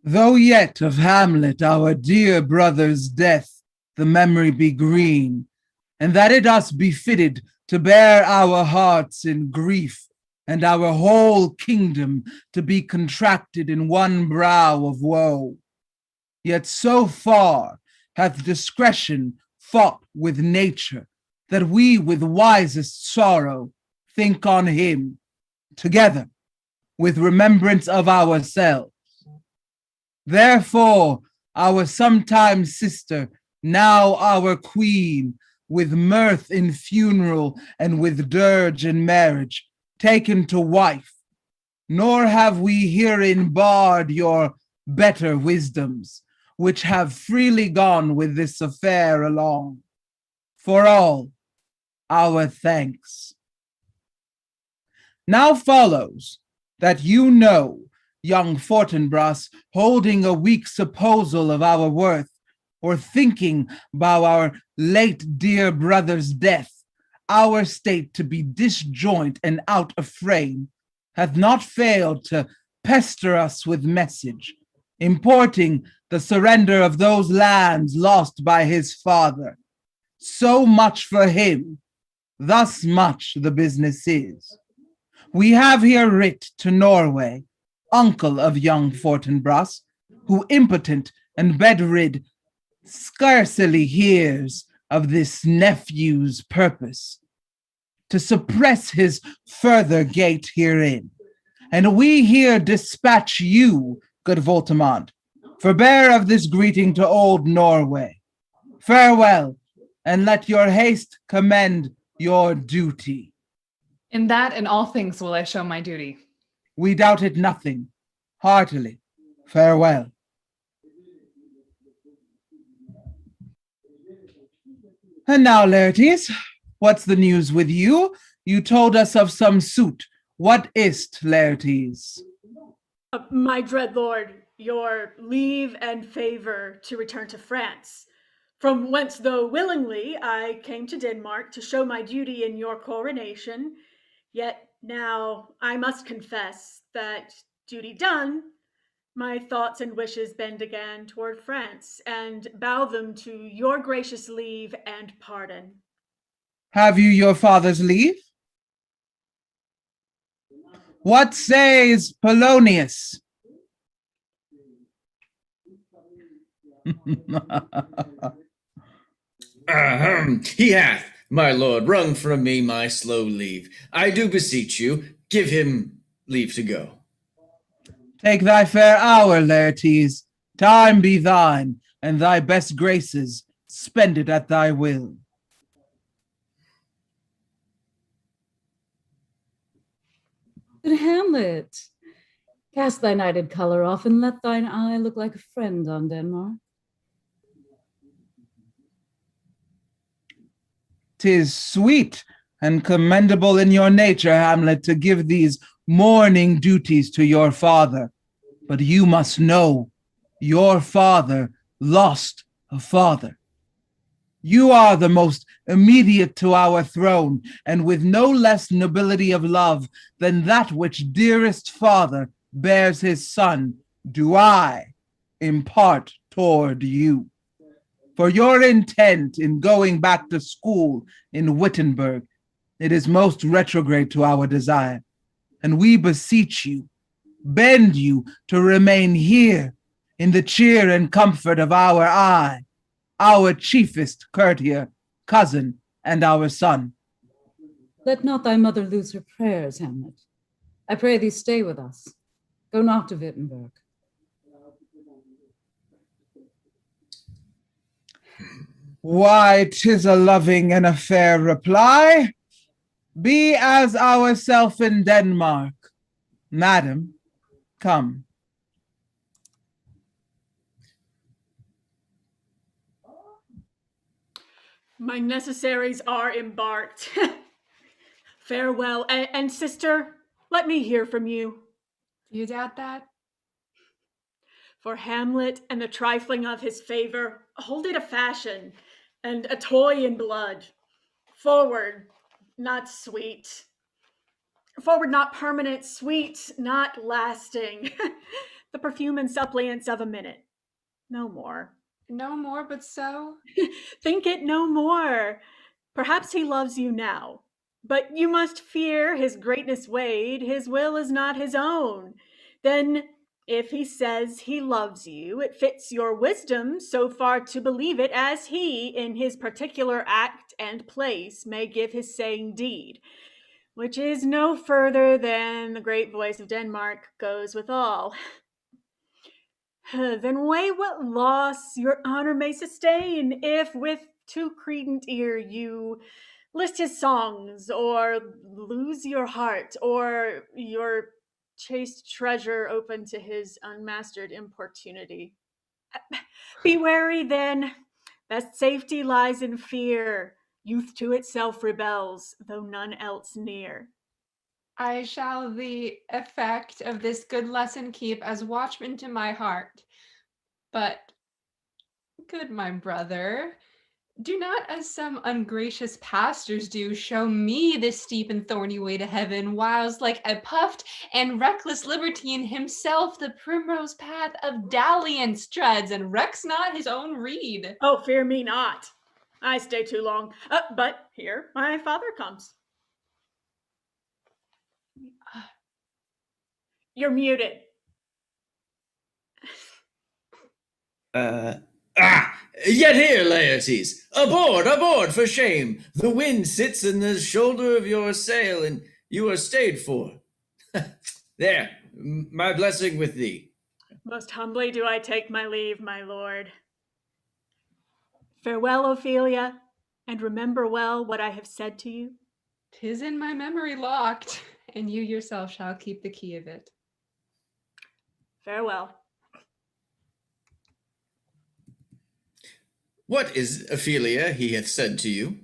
Though yet of Hamlet, our dear brother's death, the memory be green, and that it us befitted to bear our hearts in grief, and our whole kingdom to be contracted in one brow of woe. Yet so far hath discretion fought with nature, that we with wisest sorrow think on him, together with remembrance of ourselves. Therefore, our sometime sister, now our queen, with mirth in funeral and with dirge in marriage, taken to wife, nor have we herein barred your better wisdoms, which have freely gone with this affair along. For all, our thanks. Now follows that you know young Fortinbras, holding a weak supposal of our worth, or thinking by our late dear brother's death, our state to be disjoint and out of frame, hath not failed to pester us with message, importing the surrender of those lands lost by his father. So much for him, thus much the business is. We have here writ to Norway, uncle of young Fortinbras, who impotent and bedrid scarcely hears of this nephew's purpose, to suppress his further gait herein. And we here dispatch you, good Voltimand, for bearer of this greeting to old Norway. Farewell, and let your haste commend your duty. In that and all things will I show my duty. We doubt it nothing. Heartily, farewell. And now, Laertes, what's the news with you? You told us of some suit. What is't, Laertes? My dread lord, your leave and favor to return to France, from whence, though willingly, I came to Denmark to show my duty in your coronation, yet now I must confess that, duty done, my thoughts and wishes bend again toward France, and bow them to your gracious leave and pardon. Have you your father's leave? What says Polonius? He hath, my lord, wrung from me my slow leave. I do beseech you, give him leave to go. Take thy fair hour, Laertes. Time be thine, and thy best graces spend it at thy will. Good Hamlet, cast thy nighted color off, and let thine eye look like a friend on Denmark. 'Tis sweet and commendable in your nature, Hamlet, to give these mourning duties to your father. But you must know, your father lost a father. You are the most immediate to our throne, and with no less nobility of love than that which dearest father bears his son, do I impart toward you. For your intent in going back to school in Wittenberg, it is most retrograde to our desire, and we beseech you, bend you to remain here in the cheer and comfort of our eye, our chiefest courtier, cousin, and our son. Let not thy mother lose her prayers, Hamlet. I pray thee stay with us. Go not to Wittenberg. Why, 'tis a loving and a fair reply. Be as ourself in Denmark. Madam, come. My necessaries are embarked. Farewell, and sister, Let me hear from you. Do you doubt that? For Hamlet and the trifling of his favor, hold it a fashion, and a toy in blood. Forward, not sweet. Forward, not permanent, sweet, not lasting. The perfume and suppliance of a minute. No more. No more, but so. Think it no more. Perhaps he loves you now, but you must fear his greatness weighed, his will is not his own. Then, if he says he loves you, it fits your wisdom so far to believe it as he, in his particular act and place, may give his saying deed, which is no further than the great voice of Denmark goes withal. Then weigh what loss your honor may sustain, if with too credent ear you list his songs, or lose your heart, or your chaste treasure open to his unmastered importunity. Be wary then, best safety lies in fear. Youth to itself rebels, though none else near. I shall the effect of this good lesson keep as watchman to my heart. But, good my brother, do not, as some ungracious pastors do, show me the steep and thorny way to heaven, whiles like a puffed and reckless libertine himself the primrose path of dalliance treads, and recks not his own reed. Oh, fear me not. I stay too long. But here my father comes. You're muted. Yet here, Laertes! Aboard, aboard, for shame! The wind sits in the shoulder of your sail, and you are stayed for. There, my blessing with thee. Most humbly do I take my leave, my lord. Farewell, Ophelia, and remember well what I have said to you. 'Tis in my memory locked, and you yourself shall keep the key of it. Farewell. What is Ophelia he hath said to you?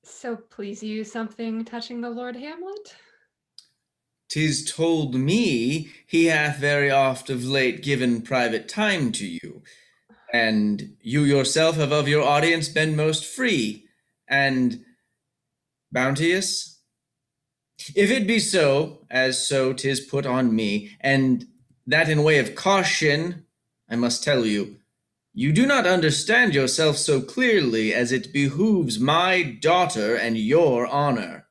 So please you something touching the Lord Hamlet? 'Tis told me he hath very oft of late given private time to you, and you yourself have of your audience been most free and bounteous. If it be so, as so 'tis put on me, and that in way of caution, I must tell you, you do not understand yourself so clearly as it behooves my daughter and your honor.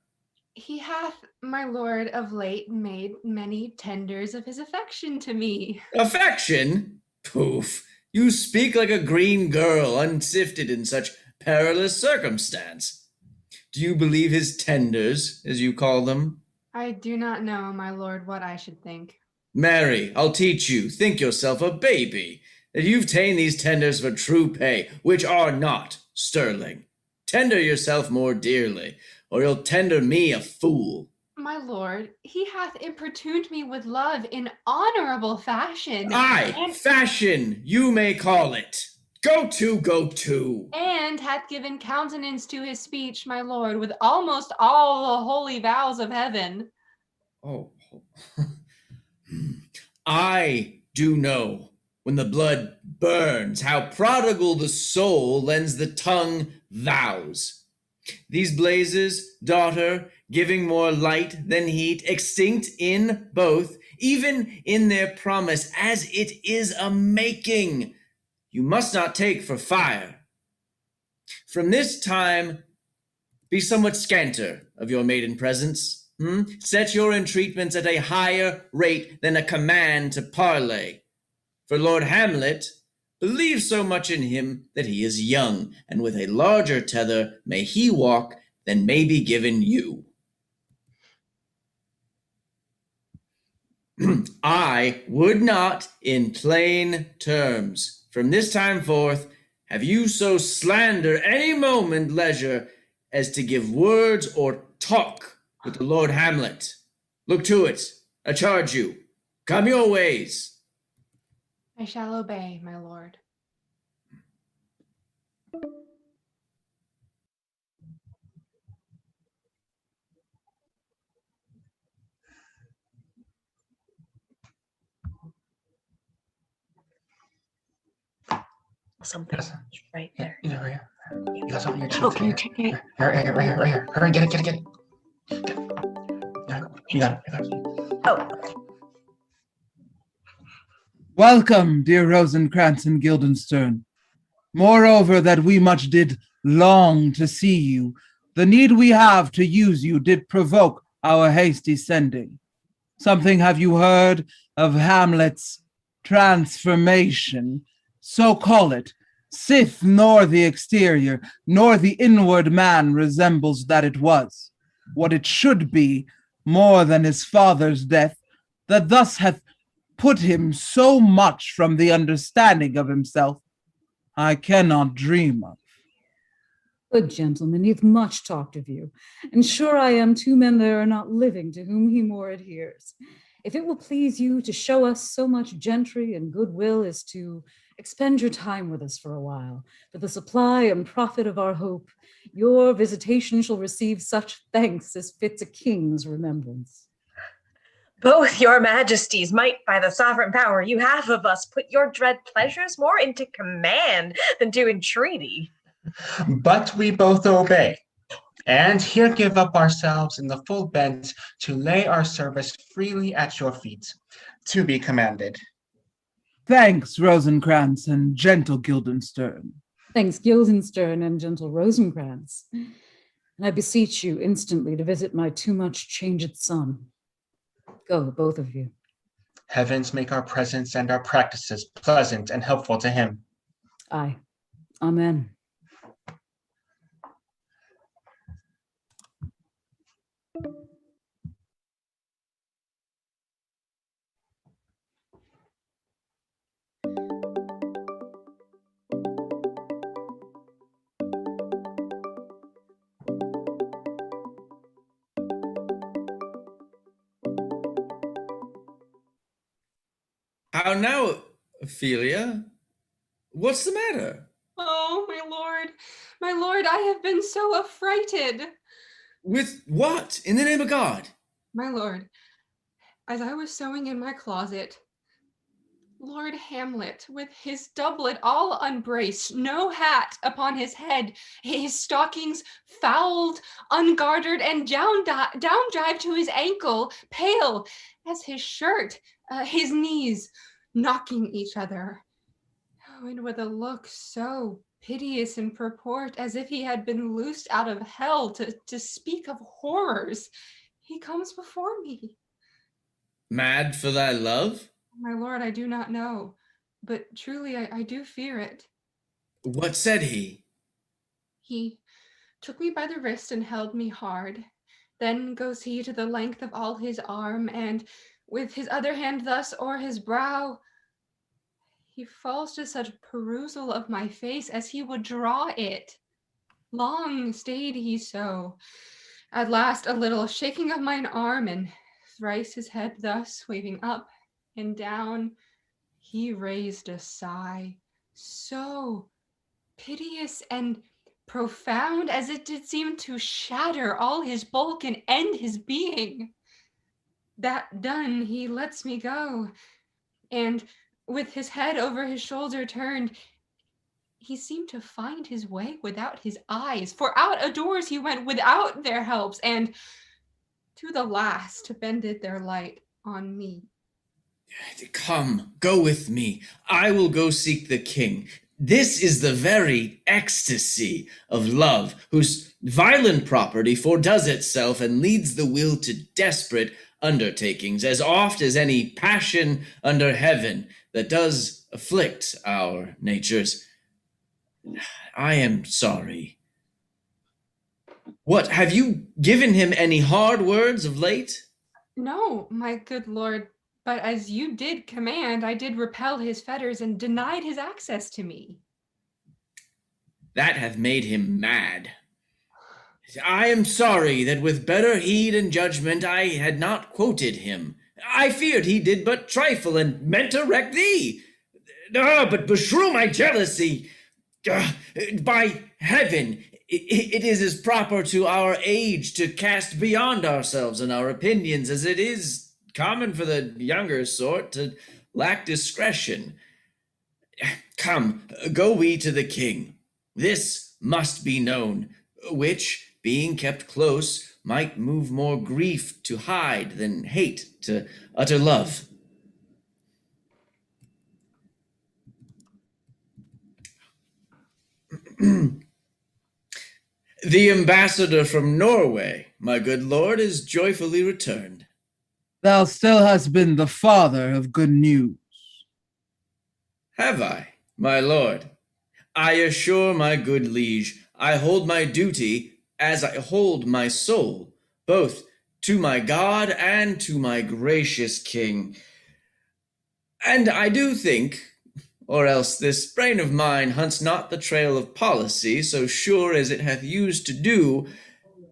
He hath, my lord, of late made many tenders of his affection to me. Affection? Poof! You speak like a green girl, unsifted in such perilous circumstance. Do you believe his tenders, as you call them? I do not know, my lord, what I should think. Marry, I'll teach you. Think yourself a baby, that you've ta'en these tenders for true pay, which are not sterling. Tender yourself more dearly, or you'll tender me a fool. My lord, he hath importuned me with love in honorable fashion. Aye, fashion, you may call it. Go to, go to. And hath given countenance to his speech, my lord, with almost all the holy vows of heaven. Oh. I do know, when the blood burns, how prodigal the soul lends the tongue vows. These blazes, daughter, giving more light than heat, extinct in both, even in their promise, as it is a making, you must not take for fire. From this time, be somewhat scanter of your maiden presence. Set your entreatments at a higher rate than a command to parley. For Lord Hamlet believes so much in him that he is young, and with a larger tether may he walk than may be given you. I would not, in plain terms, from this time forth, have you so slander any moment leisure as to give words or talk with the Lord Hamlet. Look to it, I charge you. Come your ways. I shall obey, my lord. something Yes. right Yeah, there. yeah. You got something in your cheek. Oh, can you take it? Right here. Hurry, get it. Yeah, you got it. Oh, Welcome, dear Rosencrantz and Guildenstern. Moreover, that we much did long to see you, the need we have to use you did provoke our hasty sending. Something have you heard of Hamlet's transformation? So call it, sith nor the exterior, nor the inward man resembles that it was, what it should be, more than his father's death, that thus hath put him so much from the understanding of himself, I cannot dream of. Good gentleman, he hath much talked of you, and sure I am 2 men there are not living to whom he more adheres. If it will please you to show us so much gentry and goodwill as to expend your time with us for a while, for the supply and profit of our hope, your visitation shall receive such thanks as fits a king's remembrance. both your majesties might, by the sovereign power you have of us, put your dread pleasures more into command than to entreaty. But we both obey, and here give up ourselves in the full bent to lay our service freely at your feet, to be commanded. Thanks, Rosencrantz and gentle Guildenstern. Thanks, Guildenstern and gentle Rosencrantz. And I beseech you instantly to visit my too much changed son. Go, both of you. Heavens make our presence and our practices pleasant and helpful to him. Aye. Amen. How now, Ophelia? What's the matter? Oh, my lord, I have been so affrighted. With what? In the name of God? My lord, as I was sewing in my closet, Lord Hamlet, with his doublet all unbraced, no hat upon his head, his stockings fouled, ungartered, and down jive to his ankle, pale as his shirt, his knees knocking each other. Oh, and with a look so piteous in purport, as if he had been loosed out of hell to speak of horrors, he comes before me. Mad for thy love? My lord, I do not know, but truly I do fear it. What said he? He took me by the wrist and held me hard. Then goes he to the length of all his arm, and with his other hand thus o'er his brow, he falls to such perusal of my face as he would draw it. Long stayed he so. At last a little shaking of mine arm, and thrice his head thus waving up and down, he raised a sigh so piteous and profound as it did seem to shatter all his bulk and end his being. That done, he lets me go, and with his head over his shoulder turned, he seemed to find his way without his eyes, for out a doors he went without their helps, and to the last bended their light on me. Come, go with me. I will go seek the king. This is the very ecstasy of love, whose violent property foredoes itself and leads the will to desperate undertakings, as oft as any passion under heaven that does afflict our natures. I am sorry. What, have you given him any hard words of late? No, my good lord, but as you did command, I did repel his fetters and denied his access to me. That hath made him mad. I am sorry that with better heed and judgment I had not quoted him. I feared he did but trifle and meant to wreck thee. But beshrew my jealousy. By heaven, it is as proper to our age to cast beyond ourselves and our opinions as it is common for the younger sort to lack discretion. Come, go we to the king. This must be known, which, being kept close, might move more grief to hide than hate to utter love. The ambassador from Norway, my good lord, is joyfully returned. Thou still hast been the father of good news. Have I, my lord? I assure my good liege, I hold my duty as I hold my soul, both to my God and to my gracious king. And I do think, or else this brain of mine hunts not the trail of policy so sure as it hath used to do,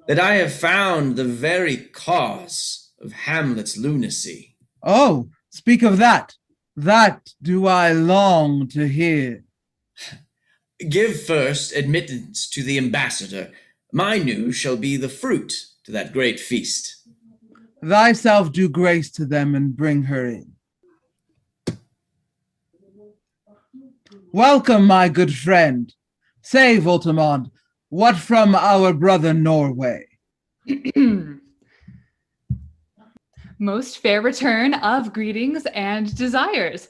that I have found the very cause of Hamlet's lunacy. Oh, speak of that. That do I long to hear. Give first admittance to the ambassador. My news shall be the fruit to that great feast. Thyself do grace to them and bring her in. Welcome, my good friend. Say, Voltimand, what from our brother Norway? Most fair return of greetings and desires.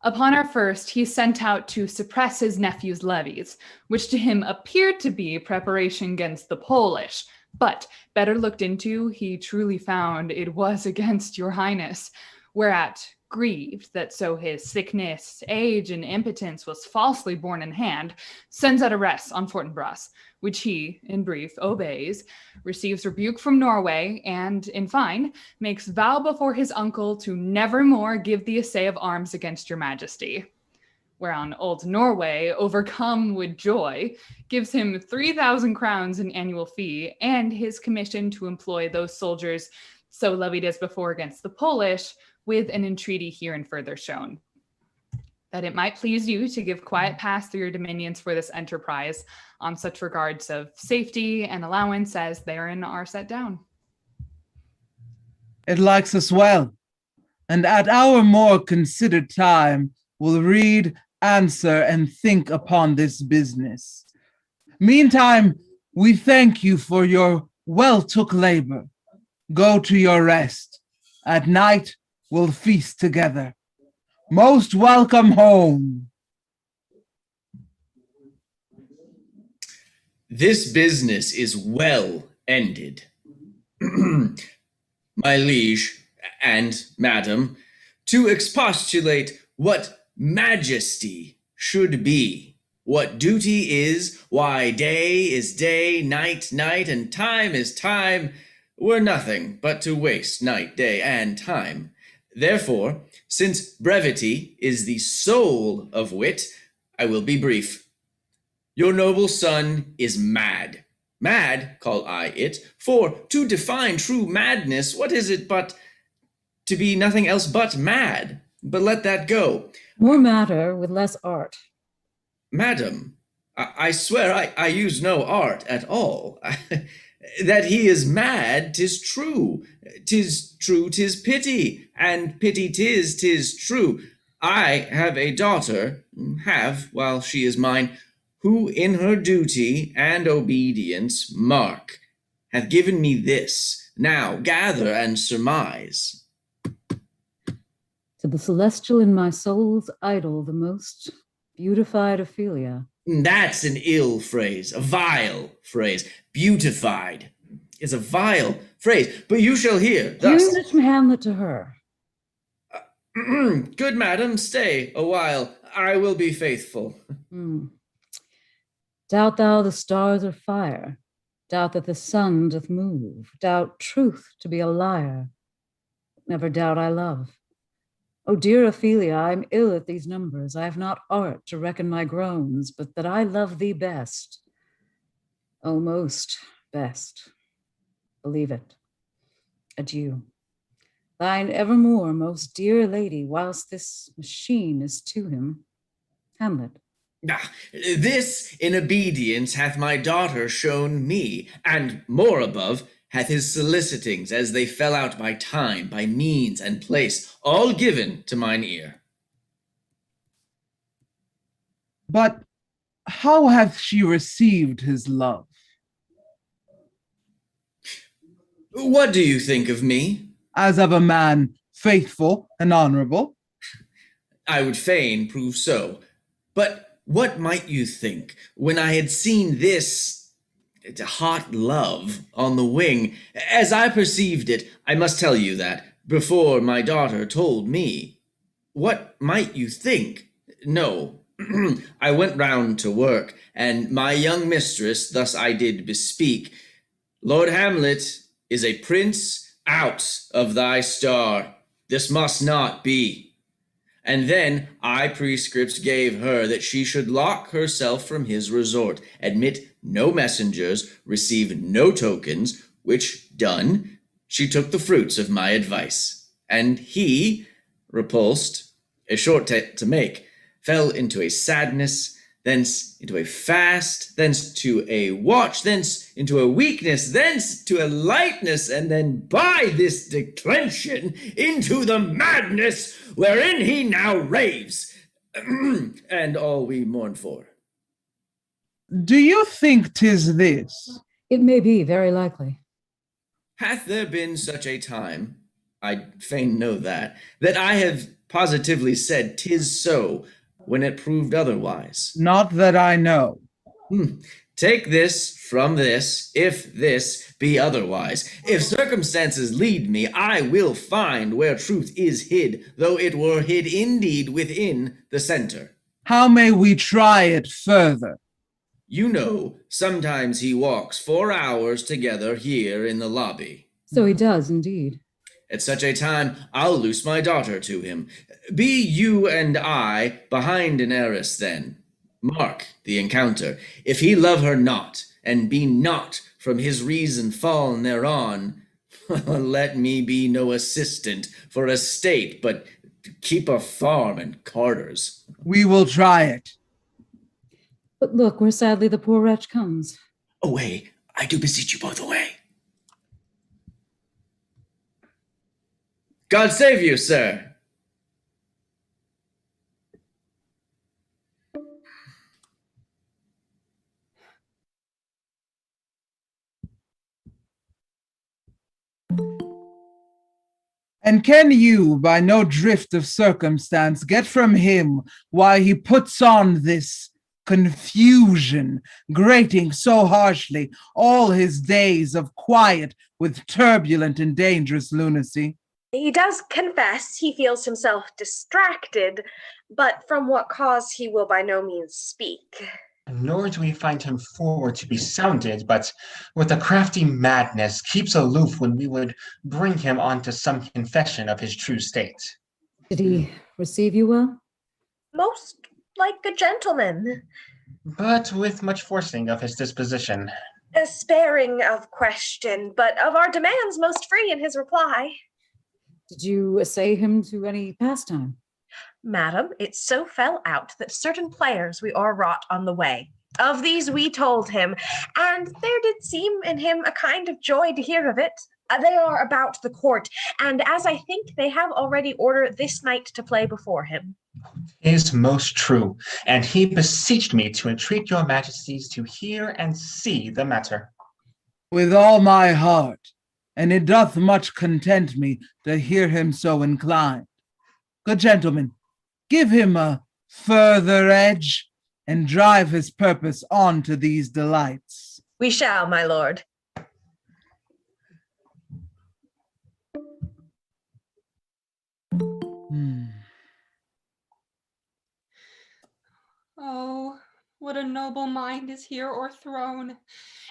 Upon our first, he sent out to suppress his nephew's levies, which to him appeared to be preparation against the Polish. But better looked into, he truly found it was against your highness, whereat grieved that so his sickness, age, and impotence was falsely borne in hand, sends out arrests on Fortinbras, which he, in brief, obeys, receives rebuke from Norway, and, in fine, makes vow before his uncle to never more give the assay of arms against your majesty. Whereon old Norway, overcome with joy, gives him 3,000 crowns in annual fee, and his commission to employ those soldiers so levied as before against the Polish, with an entreaty herein further shown, that it might please you to give quiet pass through your dominions for this enterprise, on such regards of safety and allowance as therein are set down. It likes us well, and at our more considered time will read, answer, and think upon this business. Meantime, we thank you for your well-took labor. Go to your rest. At night, we'll feast together. Most welcome home. This business is well ended. My liege and madam, to expostulate what majesty should be, what duty is, why day is day, night, night, and time is time, were nothing but to waste night, day, and time. Therefore, since brevity is the soul of wit, I will be brief. Your noble son is mad. Mad, call I it, for to define true madness, what is it but to be nothing else but mad? But let that go. More matter with less art. Madam, I swear I use no art at all. That he is mad, 'tis true. 'Tis true, 'tis pity, and pity 'tis true. I have a daughter, while she is mine, who in her duty and obedience, mark, hath given me this. Now gather and surmise. To the celestial in my soul's idol, the most beautified Ophelia. That's an ill phrase, a vile phrase. Beautified is a vile phrase, but you shall hear thus. Hearing it from Hamlet to her. Good madam, stay a while. I will be faithful. Doubt thou the stars are fire, doubt that the sun doth move, doubt truth to be a liar, never doubt I love. O dear Ophelia, I am ill at these numbers. I have not art to reckon my groans, but that I love thee best. O most best. Believe it. Adieu. Thine evermore most dear lady, whilst this machine is to him, Hamlet. This in obedience hath my daughter shown me, and more above, hath his solicitings as they fell out by time, by means and place, all given to mine ear. But how hath she received his love? What do you think of me? As of a man faithful and honorable. I would fain prove so. But what might you think when I had seen this hot love on the wing? As I perceived it, I must tell you that, before my daughter told me. What might you think? No, I went round to work, and my young mistress thus I did bespeak. Lord Hamlet is a prince out of thy star. This must not be. And then I prescripts gave her that she should lock herself from his resort, admit no messengers, receive no tokens, which done, she took the fruits of my advice. And he, repulsed, a short to make, fell into a sadness, thence into a fast, thence to a watch, thence into a weakness, thence to a lightness, and then by this declension into the madness wherein he now raves, and all we mourn for. Do you think 'tis this? It may be, very likely. Hath there been such a time, I fain know that I have positively said 'tis so, when it proved otherwise? Not that I know. Take this from this, if this be otherwise. If circumstances lead me, I will find where truth is hid, though it were hid indeed within the center. How may we try it further? You know, sometimes he walks 4 hours together here in the lobby. So he does, indeed. At such a time, I'll loose my daughter to him. Be you and I behind an arras then. Mark the encounter. If he love her not, and be not from his reason fallen thereon, let me be no assistant for a state, but keep a farm and carters. We will try it. But look where sadly the poor wretch comes. Away, I do beseech you both away. God save you, sir. And can you, by no drift of circumstance, get from him why he puts on this confusion, grating so harshly all his days of quiet with turbulent and dangerous lunacy? He does confess he feels himself distracted, but from what cause he will by no means speak. Nor do we find him forward to be sounded, but with a crafty madness keeps aloof when we would bring him on to some confession of his true state. Did he receive you well? Most like a gentleman, But with much forcing of his disposition. sparing of question, but of our demands most free in his reply. Did you essay him to any pastime? Madam, it so fell out that certain players we o'erwrought on the way. Of these we told him, and there did seem in him a kind of joy to hear of it. They are about the court, and as I think they have already ordered this night to play before him. Is most true, and he beseeched me to entreat your majesties to hear and see the matter. With all my heart, and it doth much content me to hear him so inclined. Good gentlemen, give him a further edge, and drive his purpose on to these delights. We shall, my lord. Oh, what a noble mind is here o'erthrown!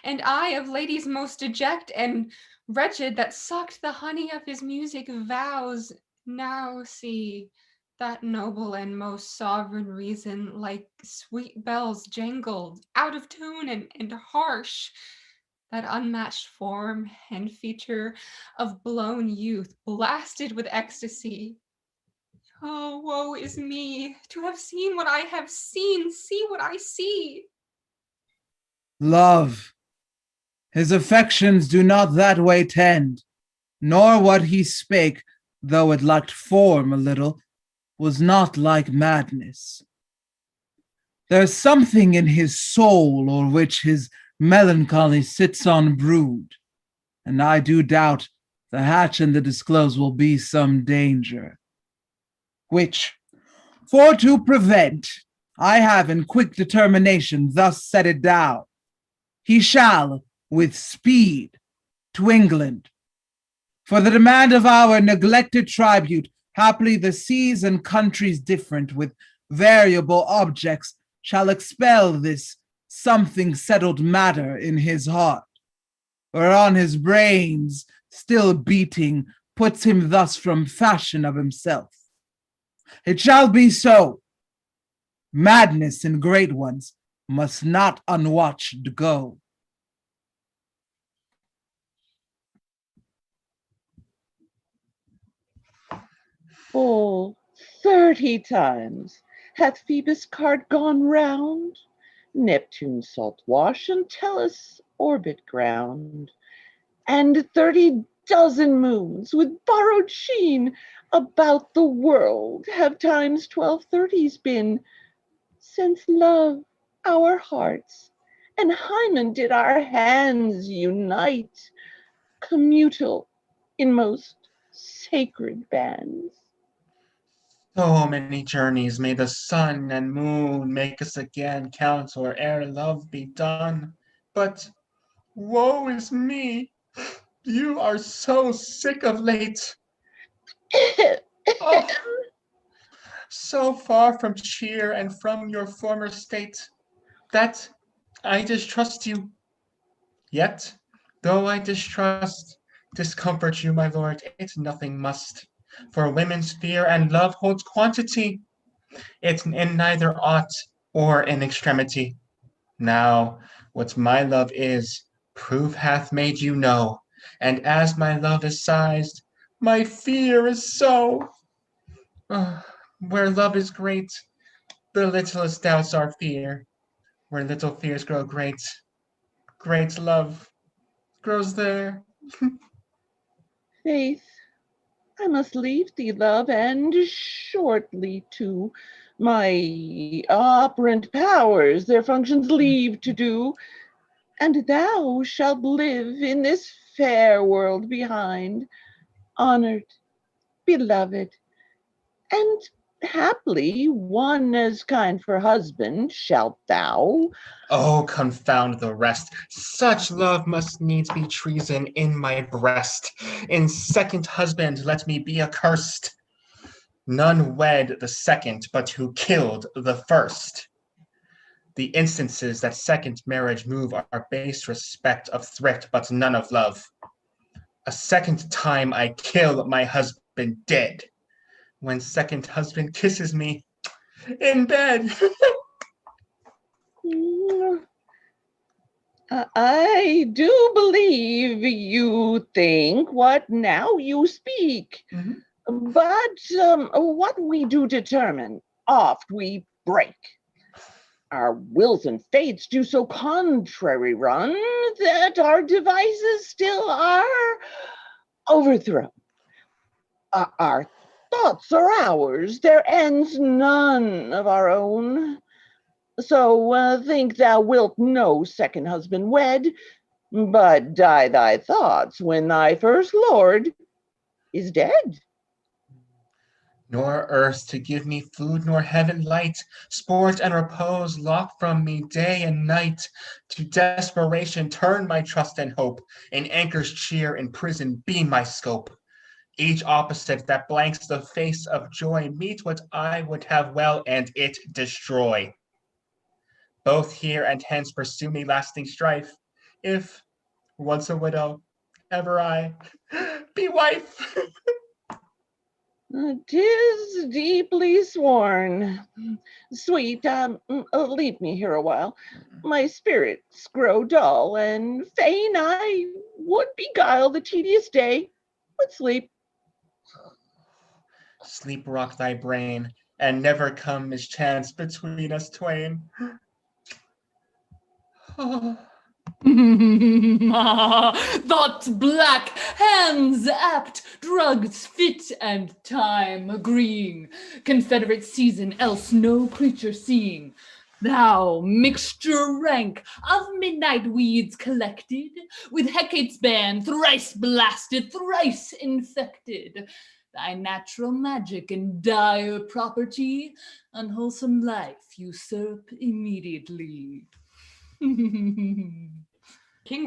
And I of ladies most deject and wretched that sucked the honey of his music vows, now see that noble and most sovereign reason like sweet bells jangled, out of tune and harsh, that unmatched form and feature of blown youth blasted with ecstasy. Oh, woe is me, to have seen what I have seen, see what I see. Love, his affections do not that way tend, nor what he spake, though it lacked form a little, was not like madness. There's something in his soul o'er which his melancholy sits on brood, and I do doubt the hatch and the disclose will be some danger, which, for to prevent, I have in quick determination thus set it down. He shall, with speed, to England. For the demand of our neglected tribute, haply the seas and countries different with variable objects shall expel this something settled matter in his heart, whereon his brains, still beating, puts him thus from fashion of himself. It shall be so. Madness in great ones must not unwatched go. Full 30 times hath Phoebus' cart gone round, Neptune's salt wash and Tellus' orbit ground, and 30 dozen moons with borrowed sheen about the world have times 1230s been, since love our hearts and Hymen did our hands unite, commutal in most sacred bands. So many journeys may the sun and moon make us again counsel ere love be done. But woe is me, you are so sick of late. Oh, so far from cheer and from your former state, that I distrust you. Yet, though I discomfort you, my lord, it nothing must. For women's fear and love holds quantity. It's in neither aught or in extremity. Now, what my love is, proof hath made you know. And as my love is sized, my fear is so. Where love is great, the littlest doubts are fear. Where little fears grow great, great love grows there. Faith, I must leave thee, love, and shortly too. My operant powers their functions leave to do, and thou shalt live in this fair world behind, honored, beloved, and haply one as kind for husband shalt thou. Oh, confound the rest. Such love must needs be treason in my breast. In second husband let me be accursed. None wed the second, but who killed the first. The instances that second marriage move are base respect of thrift, but none of love. A second time I kill my husband dead, when second husband kisses me in bed. I do believe you think what now you speak. But what we do determine, oft we break. Our wills and fates do so contrary run that our devices still are overthrown. Our thoughts are ours, their ends none of our own. So think thou wilt no second husband wed, but die thy thoughts when thy first lord is dead. Nor earth to give me food, nor heaven light, sport and repose lock from me day and night. To desperation turn my trust and hope, in anchor's cheer in prison be my scope. Each opposite that blanks the face of joy meet what I would have well and it destroy. Both here and hence pursue me lasting strife, if, once a widow, ever I be wife. 'Tis deeply sworn. Sweet, leave me here a while. My spirits grow dull, and fain I would beguile the tedious day with sleep. Sleep rock thy brain, and never come mischance between us twain. Thoughts black, hands apt, drugs fit, and time agreeing, confederate season else no creature seeing. Thou mixture rank of midnight weeds collected, with Hecate's band thrice blasted, thrice infected, thy natural magic and dire property, unwholesome life usurp immediately. King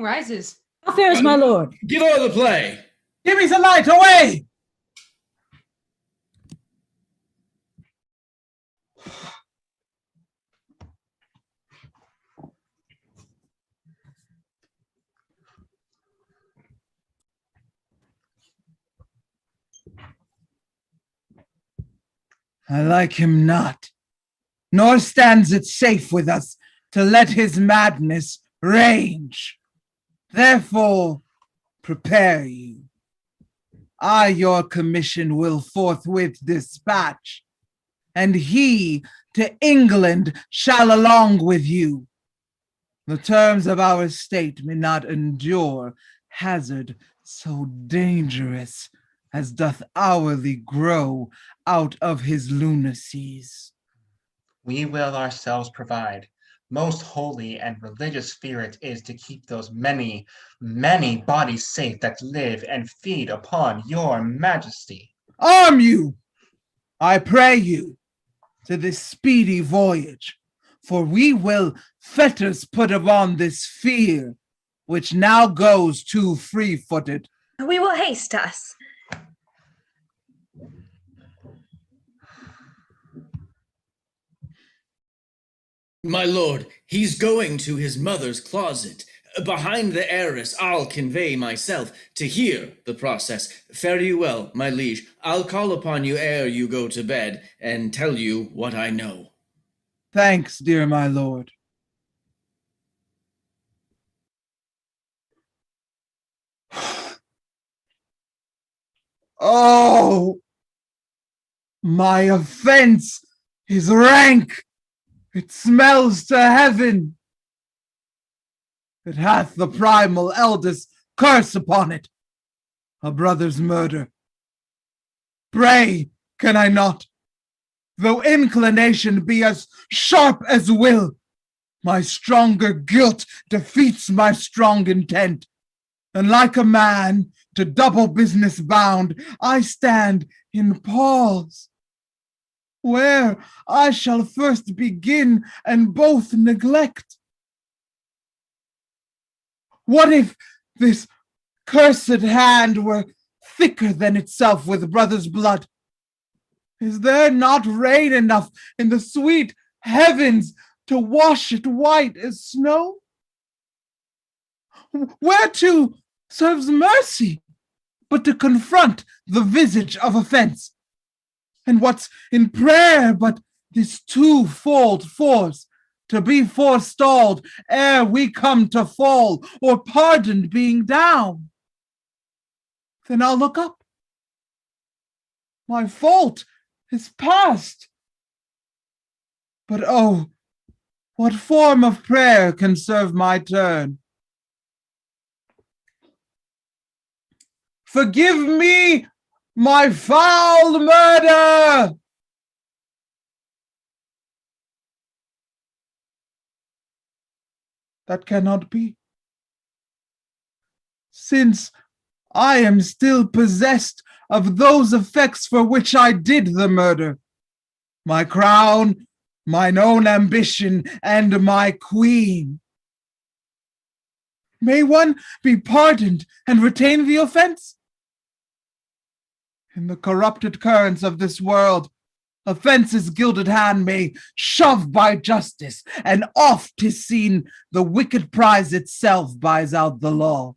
rises. How fares my lord? Give o'er the play. Give me the light, away! I like him not, nor stands it safe with us to let his madness range. Therefore, prepare you. I your commission will forthwith dispatch, and he to England shall along with you. The terms of our state may not endure hazard so dangerous as doth hourly grow out of his lunacies. We will ourselves provide. Most holy and religious spirit is to keep those many, many bodies safe that live and feed upon your majesty. Arm you, I pray you, to this speedy voyage, for we will fetters put upon this fear, which now goes too free-footed. We will haste us. My lord, he's going to his mother's closet. Behind the arras I'll convey myself to hear the process. Fare you well, my liege. I'll call upon you ere you go to bed, and tell you what I know. Thanks, dear my lord. Oh, my offense is rank. It smells to heaven. It hath the primal eldest curse upon it, a brother's murder. Pray, can I not? Though inclination be as sharp as will, my stronger guilt defeats my strong intent, and like a man to double business bound, I stand in pause, where I shall first begin and both neglect. What if this cursed hand were thicker than itself with brother's blood? Is there not rain enough in the sweet heavens to wash it white as snow? Whereto serves mercy but to confront the visage of offense? And what's in prayer but this twofold force, to be forestalled ere we come to fall, or pardoned being down? Then I'll look up. My fault is past. But oh, what form of prayer can serve my turn? Forgive me my foul murder! That cannot be, since I am still possessed of those effects for which I did the murder. My crown, mine own ambition, and my queen. May one be pardoned and retain the offense? In the corrupted currents of this world, offence's gilded hand may shove by justice, and oft 'tis seen the wicked prize itself buys out the law.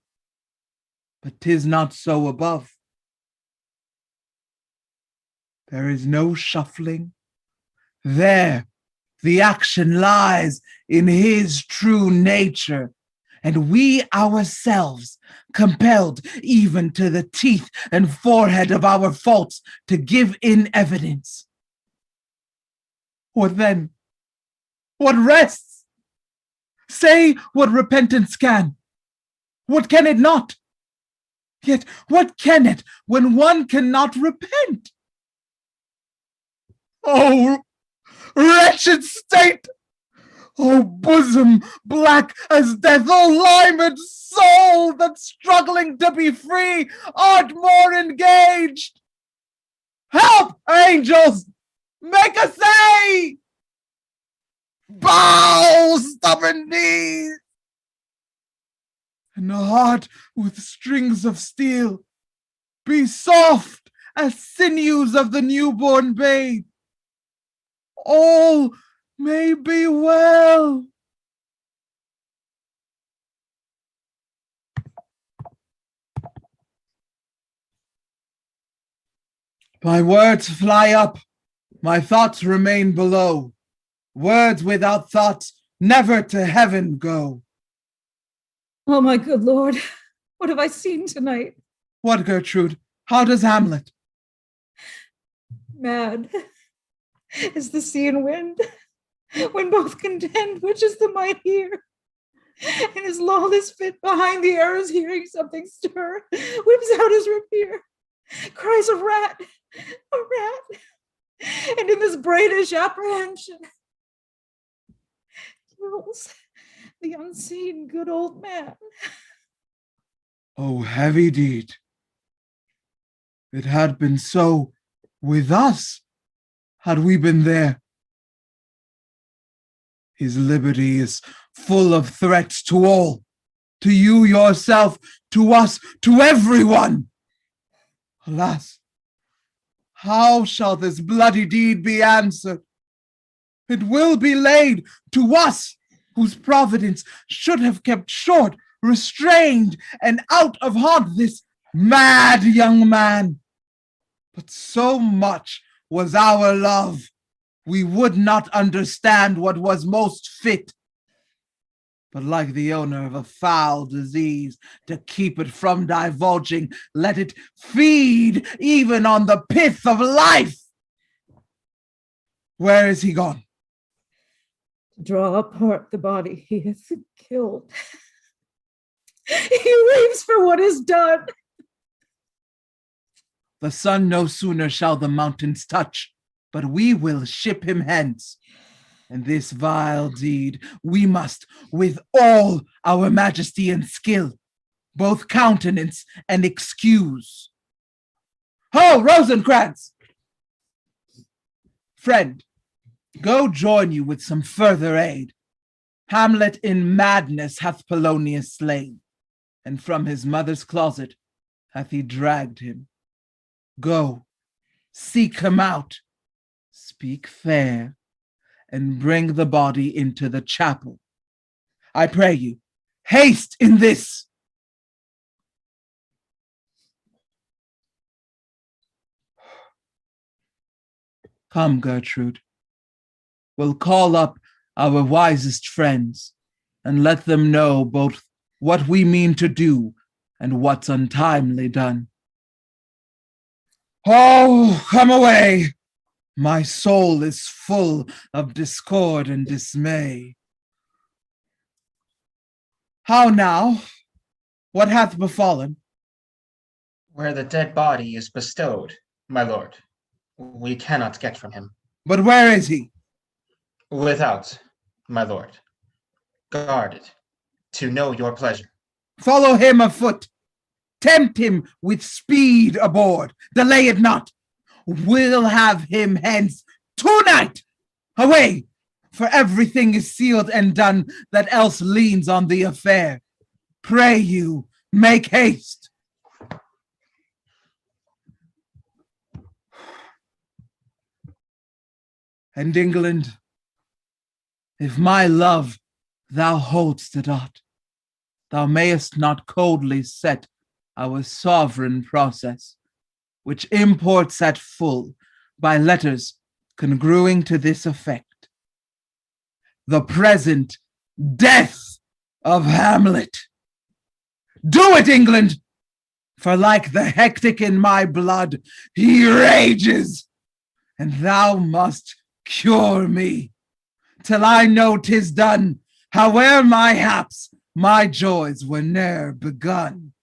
But 'tis not so above. There is no shuffling. There the action lies in his true nature, and we ourselves, compelled even to the teeth and forehead of our faults to give in evidence. What then? What rests? Say what repentance can. What can it not? Yet what can it when one cannot repent? Oh, wretched state! O bosom black as death, O limed soul that struggling to be free art more engaged! Help, angels! Make a say! Bow, stubborn knees! And a heart with strings of steel, be soft as sinews of the newborn babe. All may be well. My words fly up, my thoughts remain below. Words without thoughts never to heaven go. Oh, my good Lord, what have I seen tonight? What, Gertrude? How does Hamlet? Mad is the sea and wind, when both contend which is the mightier. And his lawless fit behind the arrows, hearing something stir, whips out his rapier, cries a rat, a rat. And in this bratish apprehension, kills the unseen good old man. Oh, heavy deed. It had been so with us, had we been there. His liberty is full of threats to all, to you yourself, to us, to everyone. Alas, how shall this bloody deed be answered? It will be laid to us, whose providence should have kept short, restrained, and out of haunt this mad young man. But so much was our love, we would not understand what was most fit. But like the owner of a foul disease, to keep it from divulging, let it feed even on the pith of life. Where is he gone? To draw apart the body he hath killed. He weeps for what is done. The sun no sooner shall the mountains touch, but we will ship him hence. And this vile deed we must, with all our majesty and skill, both countenance and excuse. Ho, Rosencrantz! Friend, go join you with some further aid. Hamlet in madness hath Polonius slain, and from his mother's closet hath he dragged him. Go, seek him out, speak fair, and bring the body into the chapel. I pray you, haste in this. Come, Gertrude. We'll call up our wisest friends and let them know both what we mean to do and what's untimely done. Oh, come away! My soul is full of discord and dismay. How now? What hath befallen? Where the dead body is bestowed, my lord, we cannot get from him. But where is he? Without, my lord. Guarded, to know your pleasure. Follow him afoot. Tempt him with speed aboard. Delay it not. We'll have him hence tonight. Away, for everything is sealed and done that else leans on the affair. Pray you, make haste. And England, if my love thou hold'st it aught, thou mayest not coldly set our sovereign process, which imports at full by letters congruing to this effect: the present death of Hamlet. Do it, England, for like the hectic in my blood, he rages, and thou must cure me, till I know 'tis done, howe'er my haps, my joys were ne'er begun.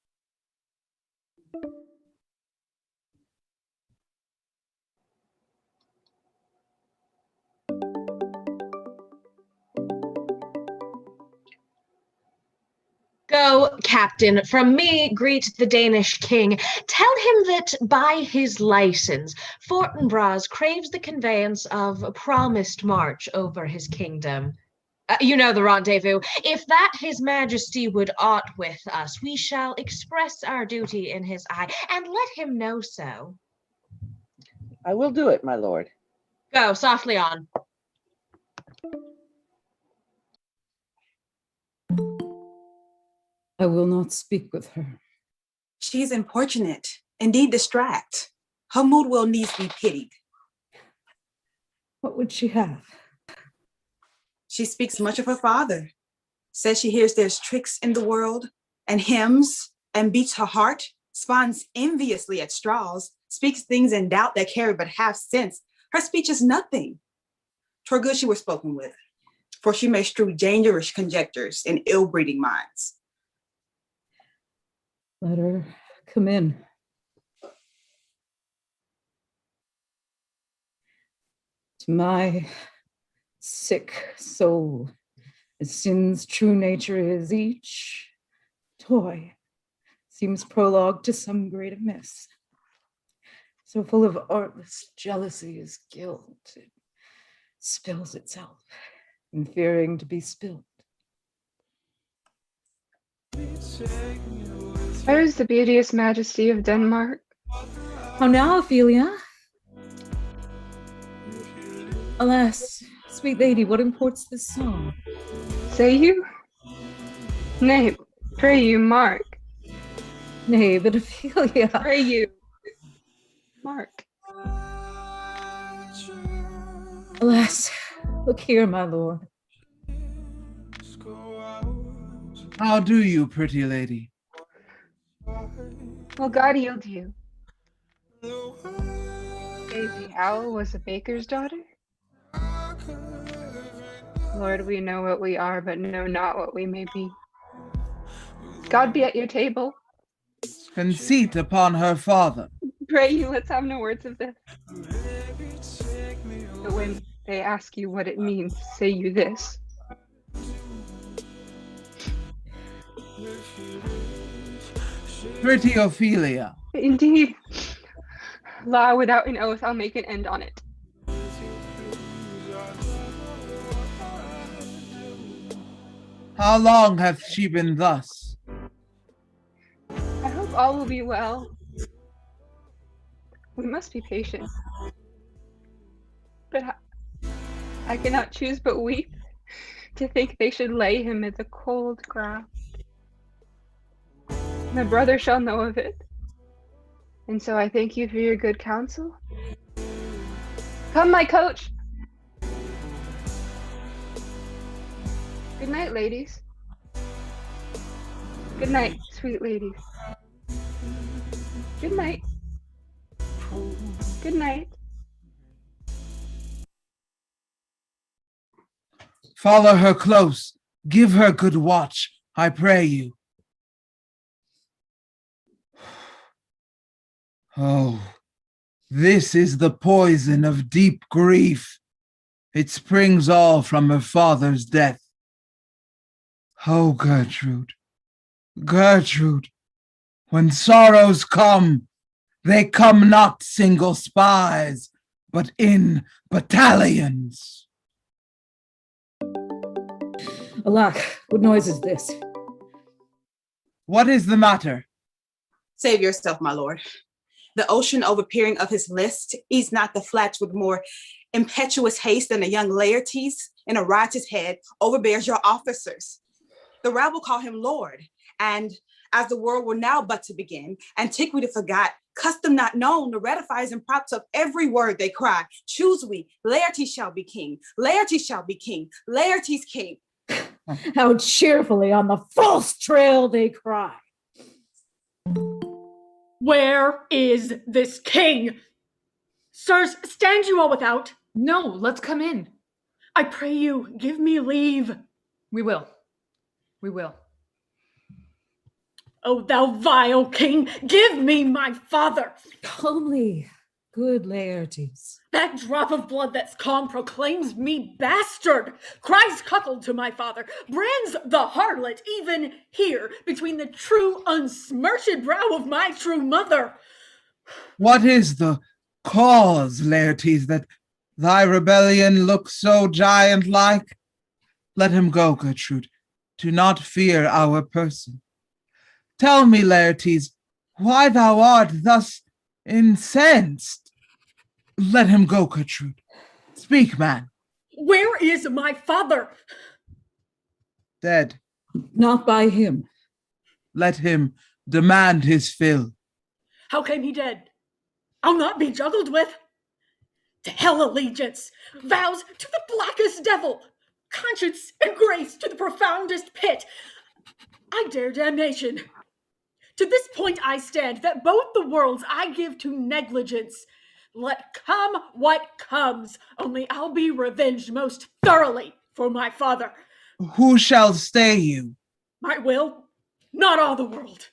Go, Captain, from me greet the Danish king. Tell him that by his license, Fortinbras craves the conveyance of a promised march over his kingdom. You know the rendezvous. If that his majesty would aught with us, we shall express our duty in his eye, and let him know so. I will do it, my lord. Go, softly on. I will not speak with her. She's importunate, indeed distract. Her mood will needs be pitied. What would she have? She speaks much of her father, says she hears there's tricks in the world, and hymns, and beats her heart, spawns enviously at straws, speaks things in doubt that carry but half sense. Her speech is nothing. 'Twere good she were spoken with, for she may strew dangerous conjectures in ill-breeding minds. Let her come in. To my sick soul, as sin's true nature is, each toy seems prologue to some great amiss. So full of artless jealousy is guilt, it spills itself in fearing to be spilled. Where is the beauteous majesty of Denmark? How now, Ophelia? Alas, sweet lady, what imports this song? Say you? Nay, pray you, Mark. Nay, but Ophelia. Pray you, Mark. Alas, look here, my lord. How do you, pretty lady? Will God yield you? Daisy Owl was a baker's daughter? Lord, we know what we are, but know not what we may be. God be at your table. Conceit upon her father. Pray you, let's have no words of this. But when they ask you what it means, say you this. Pretty Ophelia. Indeed. Law, without an oath, I'll make an end on it. How long hath she been thus? I hope all will be well. We must be patient. But I cannot choose but weep to think they should lay him in the cold ground. My brother shall know of it. And so I thank you for your good counsel. Come, my coach. Good night, ladies. Good night, sweet ladies. Good night. Good night. Follow her close. Give her good watch, I pray you. Oh, this is the poison of deep grief. It springs all from her father's death. Oh, Gertrude, Gertrude, when sorrows come, they come not single spies, but in battalions. Alack, what noise is this? What is the matter? Save yourself, my lord. The ocean overpeering of his list eats not the flats with more impetuous haste than a young Laertes in a riotous head overbears your officers. The rabble call him lord, and as the world were now but to begin, antiquity forgot, custom not known, the ratifies and props up every word they cry. Choose we, Laertes shall be king, Laertes shall be king, Laertes king. How cheerfully on the false trail they cry. Where is this king? Sirs, stand you all without. No, let's come in. I pray you, give me leave. We will. We will. O thou vile king, give me my father. Calmly, Good Laertes. That drop of blood that's calm proclaims me bastard, cries cuckold to my father, brands the harlot even here between the true unsmirched brow of my true mother. What is the cause, Laertes, that thy rebellion looks so giant-like? Let him go, Gertrude. Do not fear our person. Tell me, Laertes, why thou art thus incensed. Let him go, Gertrude. Speak, man. Where is my father? Dead. Not by him. Let him demand his fill. How came he dead? I'll not be juggled with. To hell allegiance, vows to the blackest devil, conscience and grace to the profoundest pit. I dare damnation. To this point I stand, that both the worlds I give to negligence. Let come what comes, only I'll be revenged most thoroughly for my father. Who shall stay you? My will, not all the world.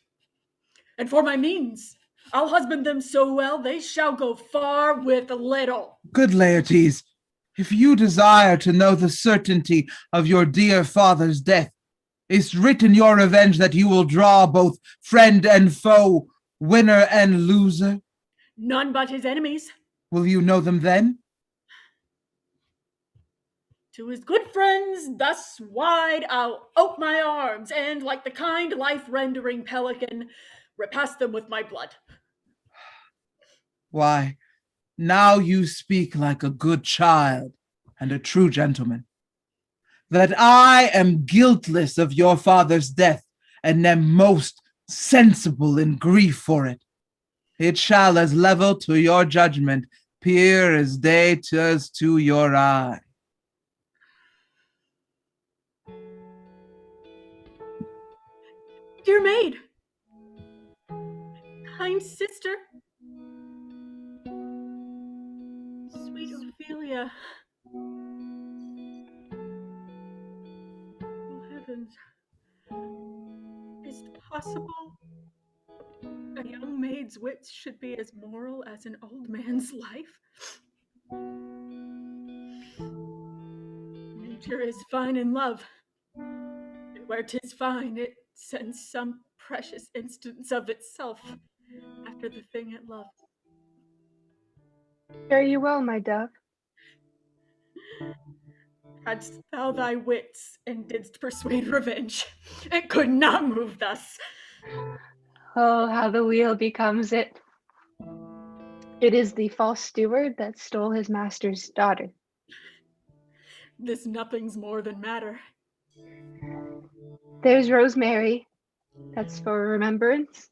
And for my means, I'll husband them so well they shall go far with little. Good Laertes, if you desire to know the certainty of your dear father's death, is written your revenge that you will draw both friend and foe, winner and loser? None but his enemies. Will you know them then? To his good friends, thus wide I'll ope my arms, and like the kind life-rendering pelican, repast them with my blood. Why, now you speak like a good child and a true gentleman. That I am guiltless of your father's death, and am most sensible in grief for it. It shall as level to your judgment peer as day does to your eye. Dear maid, kind sister, sweet Ophelia. Oh heavens, is it possible a young maid's wits should be as moral as an old man's life? Nature is fine in love, and where 'tis fine, it sends some precious instance of itself after the thing it loved. Fare you well, my dove. Hadst thou thy wits, and didst persuade revenge, it could not move thus. Oh, how the wheel becomes it. It is the false steward that stole his master's daughter. This nothing's more than matter. There's rosemary, that's for remembrance.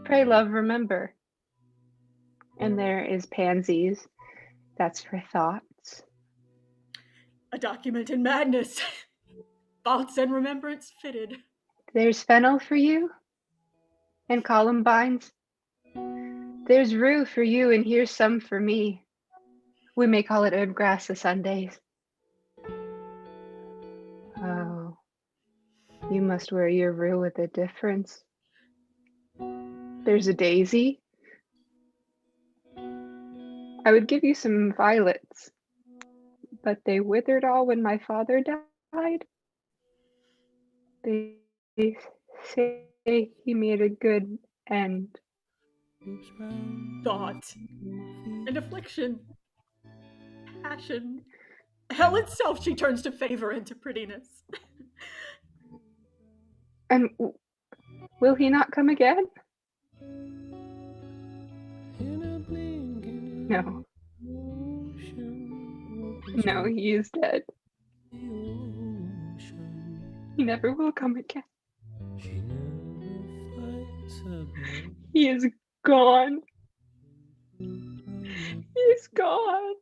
Pray, love, remember. And there is pansies, that's for thoughts. A document in madness. Thoughts and remembrance fitted. There's fennel for you, and columbines. There's rue for you, and here's some for me. We may call it herb grass a Sundays. Oh, you must wear your rue with a difference. There's a daisy. I would give you some violets, but they withered all when my father died. They say he made a good end. Thought and affliction, passion, hell itself she turns to favor and to prettiness. And will he not come again? No. No, he is dead. He never will come again. He is gone. He is gone.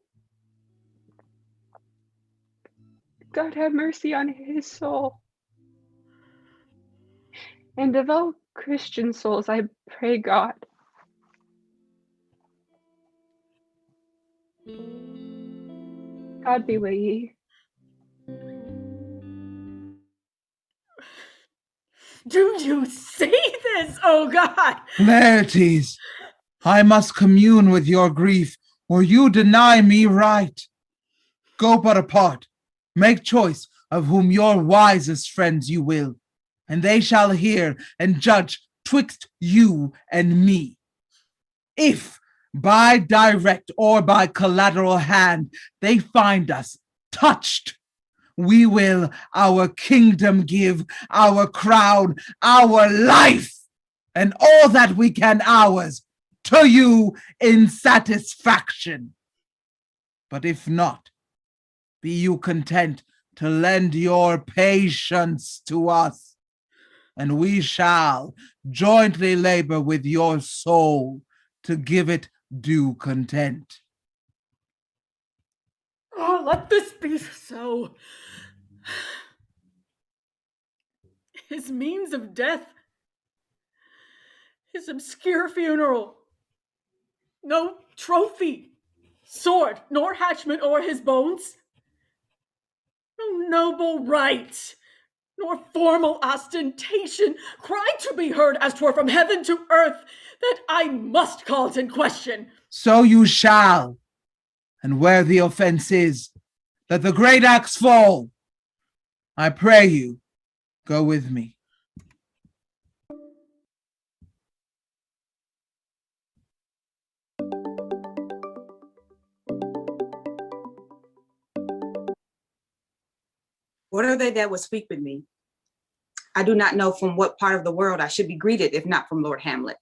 God have mercy on his soul. And of all Christian souls, I pray God. God be with ye. Do you see this, oh God? Laertes, I must commune with your grief, or you deny me right. Go but apart, make choice of whom your wisest friends you will, and they shall hear and judge twixt you and me. If by direct or by collateral hand they find us touched, we will our kingdom give, our crown, our life, and all that we can ours to you in satisfaction. But if not, be you content to lend your patience to us, and we shall jointly labor with your soul to give it due content. Oh, let this be so. His means of death, his obscure funeral, no trophy, sword, nor hatchment o'er his bones, no noble right, nor formal ostentation, cry to be heard as 'twere from heaven to earth, that I must call it in question. So you shall, and where the offense is, let the great axe fall. I pray you, go with me. What are they that would speak with me? I do not know from what part of the world I should be greeted, if not from Lord Hamlet.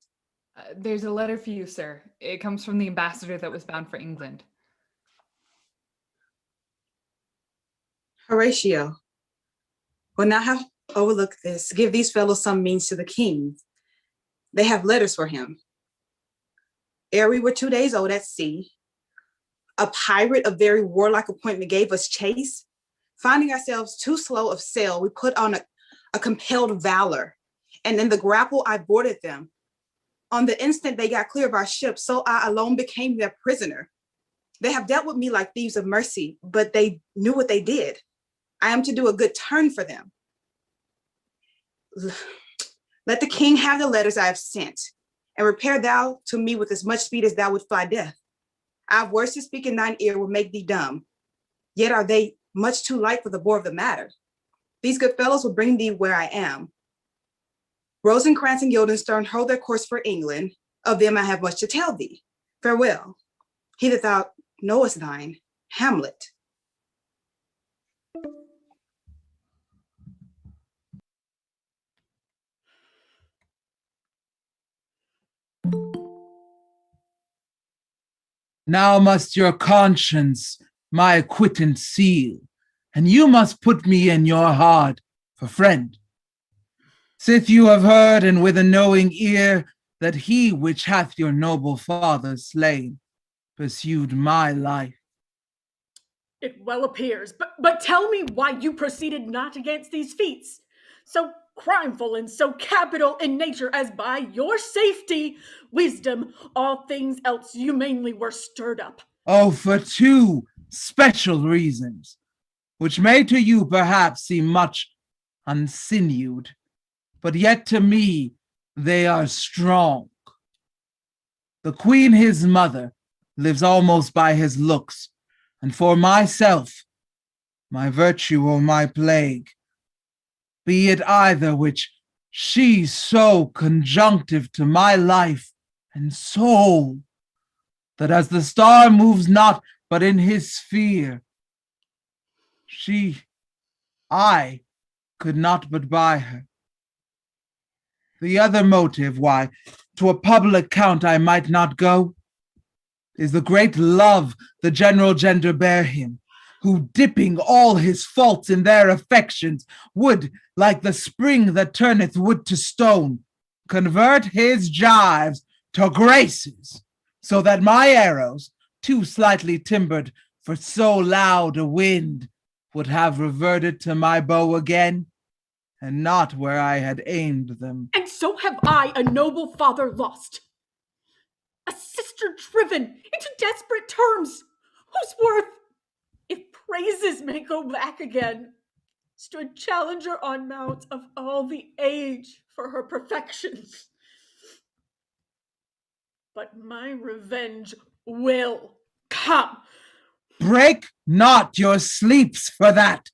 There's a letter for you, sir. It comes from the ambassador that was bound for England. Horatio, will not have overlooked this. Give these fellows some means to the king. They have letters for him. Ere we were 2 days old at sea, a pirate of very warlike appointment gave us chase. Finding ourselves too slow of sail, we put on a compelled valor, and in the grapple I boarded them. On the instant they got clear of our ship, so I alone became their prisoner. They have dealt with me like thieves of mercy, but they knew what they did. I am to do a good turn for them. Let the king have the letters I have sent, and repair thou to me with as much speed as thou would fly death. I have words to speak in thine ear will make thee dumb, yet are they much too light for the bore of the matter. These good fellows will bring thee where I am. Rosencrantz and Guildenstern hold their course for England. Of them I have much to tell thee. Farewell. He that thou knowest thine, Hamlet. Now must your conscience my acquittance seal, and you must put me in your heart for friend. Sith you have heard, and with a knowing ear, that he which hath your noble father slain pursued my life. It well appears, but tell me why you proceeded not against these feats, so crimeful and so capital in nature, as by your safety, wisdom, all things else you mainly were stirred up. Oh, for two special reasons, which may to you perhaps seem much unsinewed, but yet to me they are strong. The queen his mother lives almost by his looks, and for myself, my virtue or my plague, be it either which she so conjunctive to my life and soul, that as the star moves not but in his sphere, I could not but buy her. The other motive why to a public count I might not go is the great love the general gender bear him, who dipping all his faults in their affections would, like the spring that turneth wood to stone, convert his gyves to graces, so that my arrows, too slightly timbered for so loud a wind, would have reverted to my bow again, and not where I had aimed them. And so have I a noble father lost, a sister driven into desperate terms, whose worth, if praises may go back again, stood challenger on mount of all the age for her perfections. but my revenge will come. Break not your sleeps for that.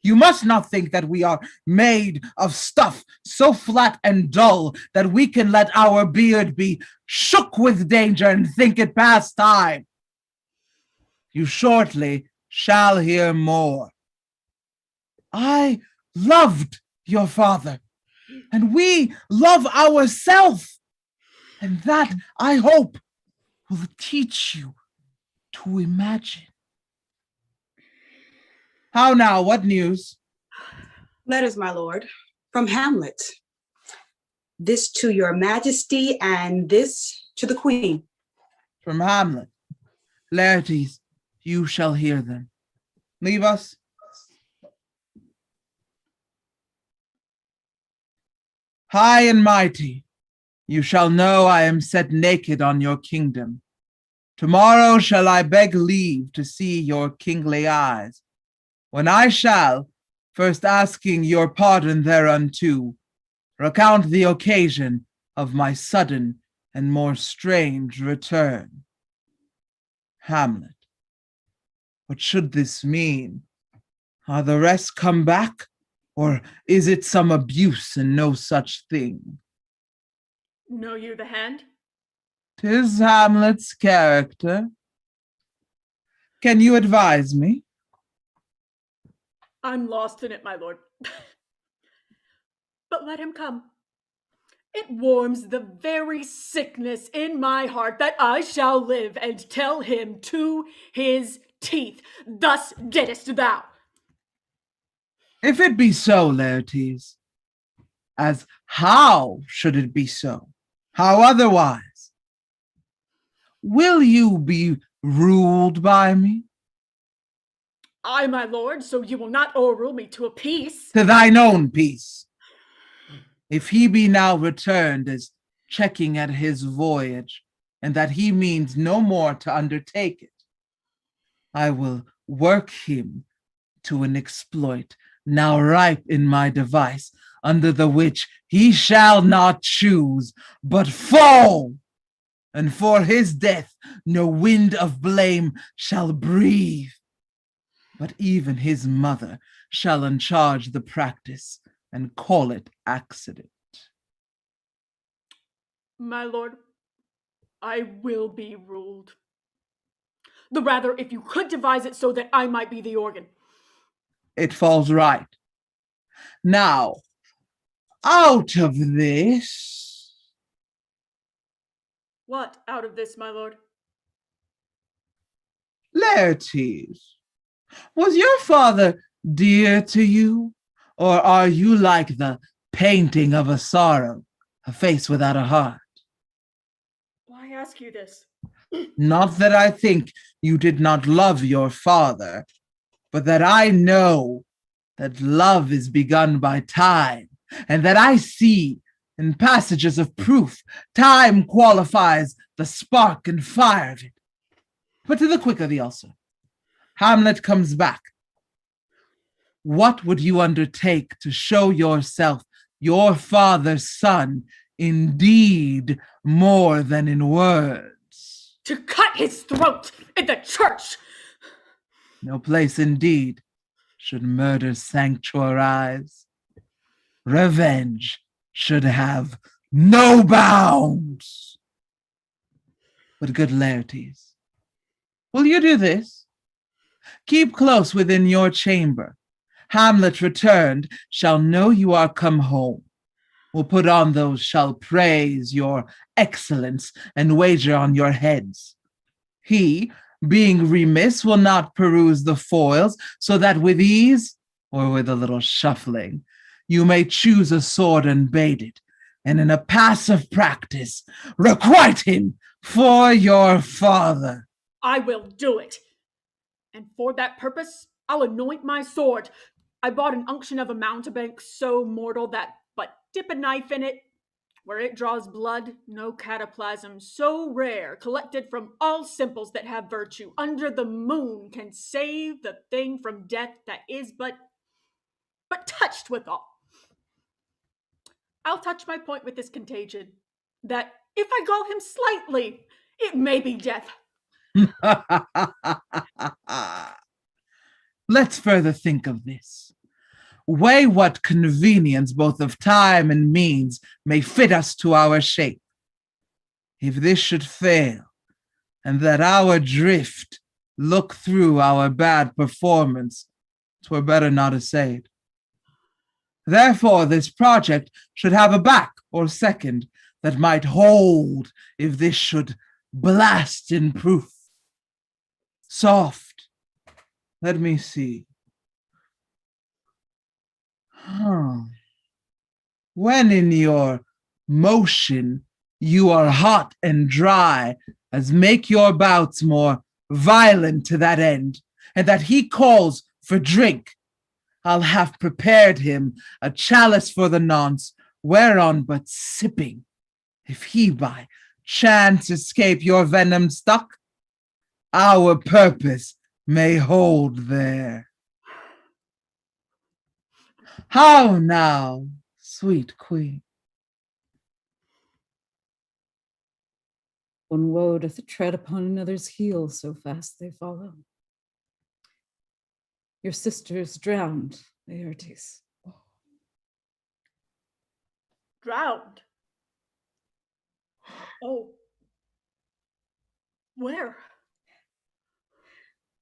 You must not think that we are made of stuff so flat and dull that we can let our beard be shook with danger and think it past time. You shortly shall hear more. I loved your father, and we love ourselves, and that, I hope, will teach you to imagine. How now, what news? Letters, my lord, from Hamlet. This to your majesty and this to the queen. From Hamlet. Laertes, you shall hear them. Leave us. High and mighty, you shall know I am set naked on your kingdom. Tomorrow shall I beg leave to see your kingly eyes, when I shall, first asking your pardon thereunto, recount the occasion of my sudden and more strange return. Hamlet, what should this mean? Are the rest come back, or is it some abuse and no such thing? Know you the hand? 'Tis Hamlet's character. Can you advise me? I'm lost in it, my lord. But let him come. It warms the very sickness in my heart that I shall live and tell him to his teeth. Thus didst thou. If it be so, Laertes, as how should it be so? How otherwise? Will you be ruled by me? Aye, my lord, so you will not o'errule me to a peace. To thine own peace. If he be now returned as checking at his voyage, and that he means no more to undertake it, I will work him to an exploit now ripe in my device, under the which he shall not choose, but fall. And for his death no wind of blame shall breathe, but even his mother shall uncharge the practice and call it accident. My lord, I will be ruled. The rather if you could devise it so that I might be the organ. It falls right. Now, out of this. What out of this, my lord? Laertes, was your father dear to you, or are you like the painting of a sorrow, a face without a heart? Why ask you this? Not that I think you did not love your father, but that I know that love is begun by time, and that I see in passages of proof time qualifies the spark and fire of it. But to the quick of the ulcer, Hamlet comes back. What would you undertake to show yourself your father's son, indeed more than in words? To cut his throat in the church! No place indeed should murder sanctuarize. Revenge should have no bounds. But good Laertes, will you do this? Keep close within your chamber. Hamlet returned shall know you are come home. Will put on those shall praise your excellence and wager on your heads. He, being remiss, will not peruse the foils, so that with ease, or with a little shuffling, you may choose a sword and bait it, and in a passive practice, requite him for your father. I will do it. And for that purpose, I'll anoint my sword. I bought an unction of a mountebank so mortal that but dip a knife in it, where it draws blood, no cataplasm, so rare, collected from all simples that have virtue, under the moon can save the thing from death that is but touched withal. I'll touch my point with this contagion, that If I gall him slightly, it may be death. Let's further think of this. Weigh what convenience both of time and means may fit us to our shape. If this should fail, and that our drift look through our bad performance, 'twere better not essayed. Therefore this project should have a back or second that might hold if this should blast in proof. Soft, let me see. When in your motion you are hot and dry, as make your bouts more violent to that end, and that he calls for drink, I'll have prepared him a chalice for the nonce, whereon but sipping, if he by chance escape your venom stuck, our purpose may hold there. How now, sweet queen? One woe doth tread upon another's heel, so fast they follow. Your sister's drowned, Laertes. Drowned? Oh. Where?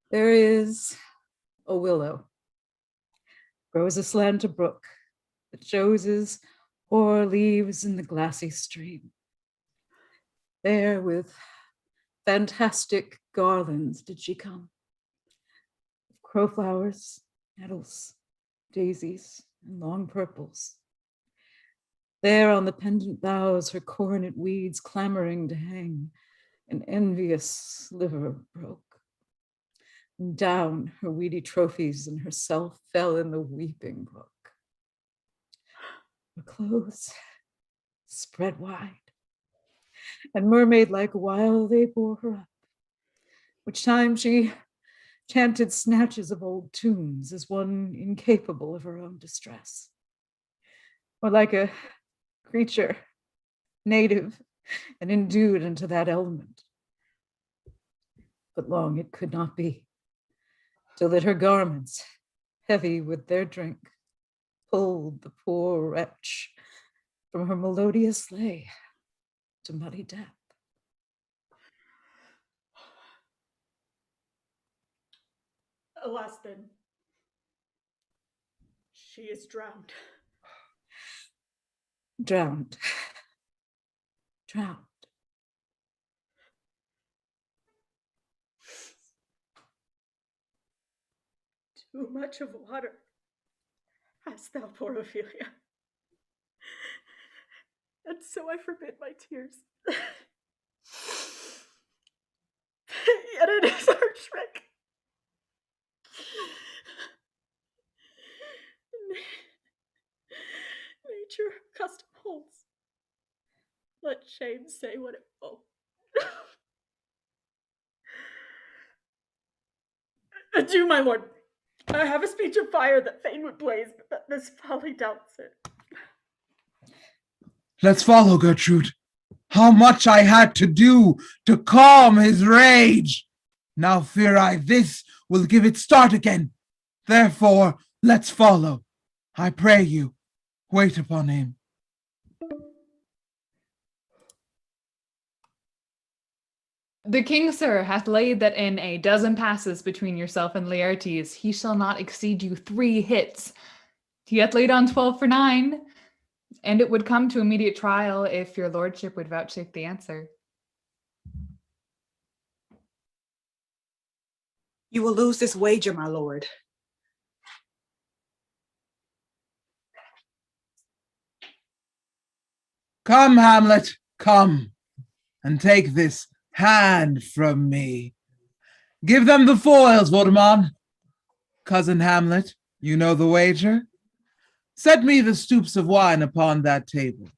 There is a willow, grows aslant a brook that shows his hoar leaves in the glassy stream. There with fantastic garlands did she come, crowflowers, nettles, daisies, and long purples. There on the pendant boughs her coronet weeds clamoring to hang, an envious sliver broke. And down her weedy trophies and herself fell in the weeping brook. Her clothes spread wide, and mermaid-like while they bore her up, which time she chanted snatches of old tunes as one incapable of her own distress, or like a creature native and endued into that element. But long it could not be, till that her garments, heavy with their drink, pulled the poor wretch from her melodious lay to muddy death. Alas then, she is drowned. Drowned. Drowned. Too much of water, hast thou, poor Ophelia. And so I forbid my tears. Yet it is our trick. Nature custom holds. Let shame say what it will. Adieu, my lord. I have a speech of fire that fain would blaze, but that this folly doubts it. Let's follow, Gertrude. How much I had to do to calm his rage. Now fear I this will give it start again. Therefore, let's follow. I pray you, wait upon him. The king, sir, hath laid that in a dozen passes between yourself and Laertes, he shall not exceed you 3 hits. He hath laid on 12 for 9, and it would come to immediate trial if your lordship would vouchsafe the answer. You will lose this wager, my lord. Come, Hamlet, come, and take this hand from me. Give them the foils, Vaudemont. Cousin Hamlet, you know the wager? Set me the stoups of wine upon that table.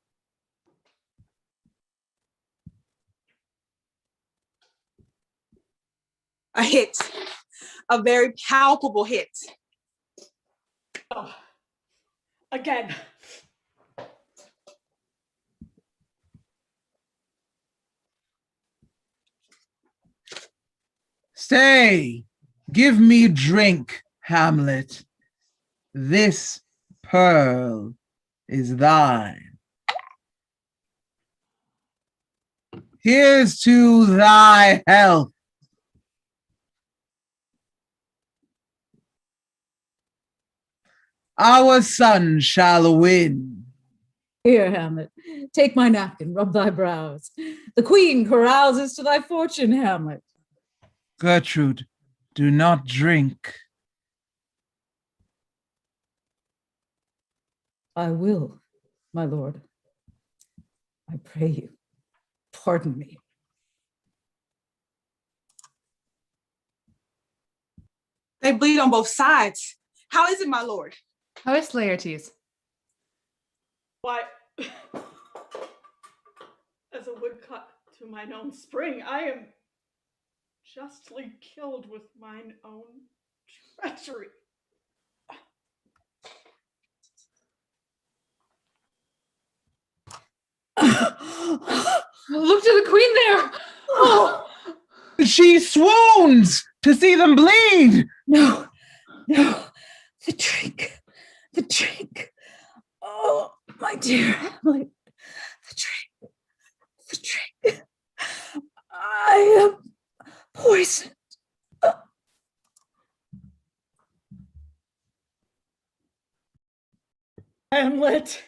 A hit, a very palpable hit. Oh, again. Stay, give me drink, Hamlet. This pearl is thine. Here's to thy health. Our son shall win. Here, Hamlet, take my napkin, rub thy brows. The queen carouses to thy fortune, Hamlet. Gertrude, do not drink. I will, my lord. I pray you, pardon me. They bleed on both sides. How is it, my lord? How is Laertes? Why, as a woodcut to mine own spring, I am justly killed with mine own treachery. Look to the queen there! Oh! She swoons to see them bleed. No, the drink. Oh, my dear Hamlet, the drink. I am poisoned. Hamlet,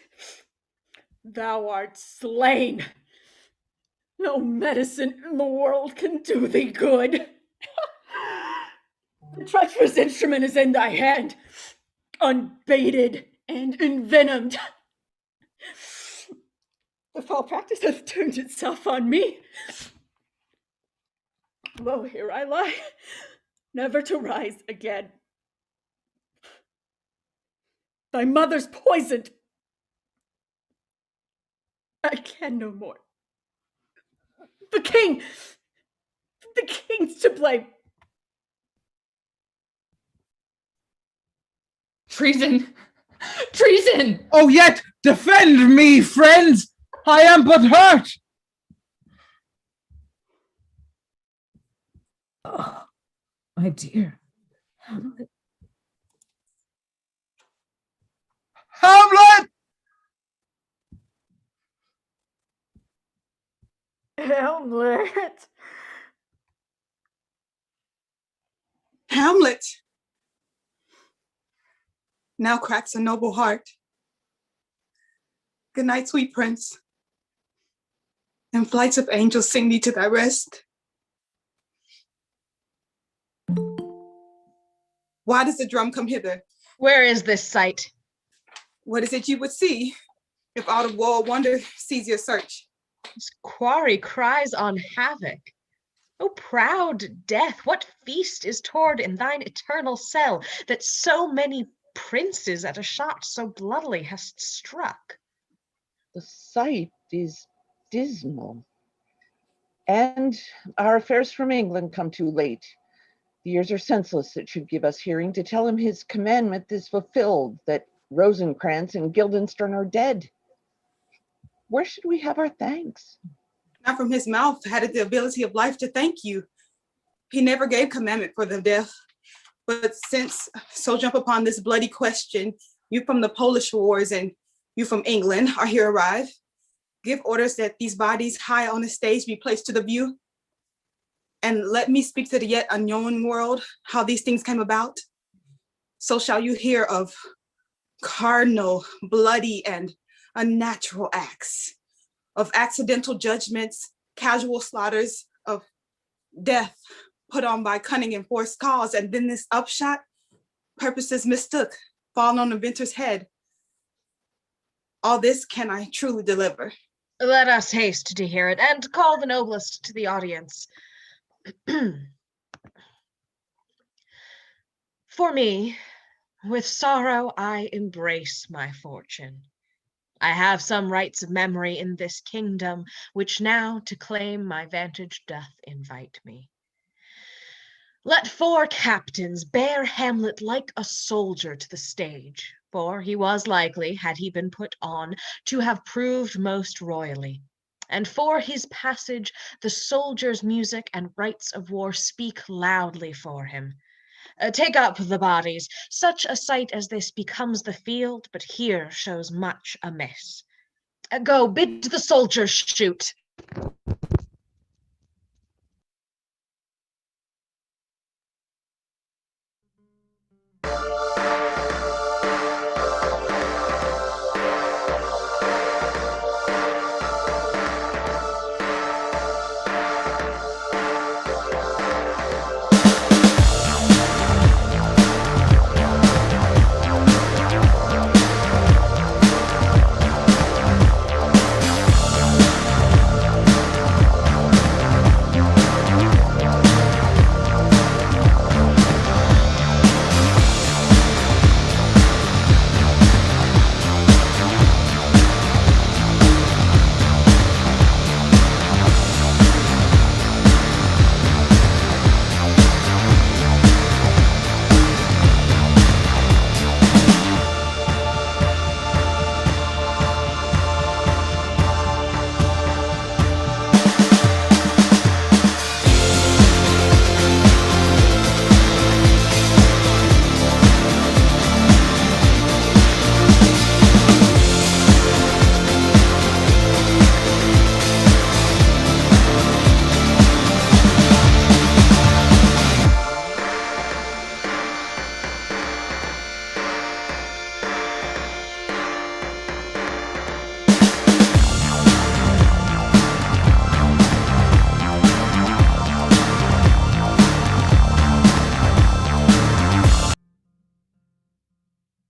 thou art slain. No medicine in the world can do thee good. The treacherous instrument is in thy hand, unbaited and envenomed. The foul practice hath turned itself on me. Lo, here I lie, never to rise again. Thy mother's poisoned. I can no more. The king's to blame. Treason! Oh, yet defend me, friends. I am but hurt. Oh, my dear Hamlet. Hamlet! Hamlet. Hamlet. Now cracks a noble heart. Good night, sweet prince. And flights of angels sing thee to thy rest. Why does the drum come hither? Where is this sight? What is it you would see if out of woe wonder sees your search? This quarry cries on havoc. O proud death, what feast is toward in thine eternal cell, that so many princes at a shot so bloodily hast struck? The sight is dismal, and our affairs from England come too late. The years are senseless that should give us hearing to tell him his commandment is fulfilled, that Rosencrantz and Guildenstern are dead. Where should we have our thanks? Not from his mouth had it the ability of life to thank you. He never gave commandment for the death. But since so jump upon this bloody question, you from the Polish wars and you from England are here arrived, give orders that these bodies high on the stage be placed to the view. And let me speak to the yet unknown world how these things came about. So shall you hear of cardinal, bloody, and unnatural acts, of accidental judgments, casual slaughters, of death put on by cunning and forced cause, and then this upshot, purposes mistook, fall on the inventor's head. All this can I truly deliver. Let us haste to hear it, and call the noblest to the audience. For me, with sorrow I embrace my fortune. I have some rights of memory in this kingdom, which now to claim my vantage doth invite me. Let 4 captains bear Hamlet like a soldier to the stage, for he was likely, had he been put on, to have proved most royally. and for his passage the soldiers' music and rites of war speak loudly for him. Take up the bodies. Such a sight as this becomes the field, but here shows much amiss. Go, bid the soldiers shoot.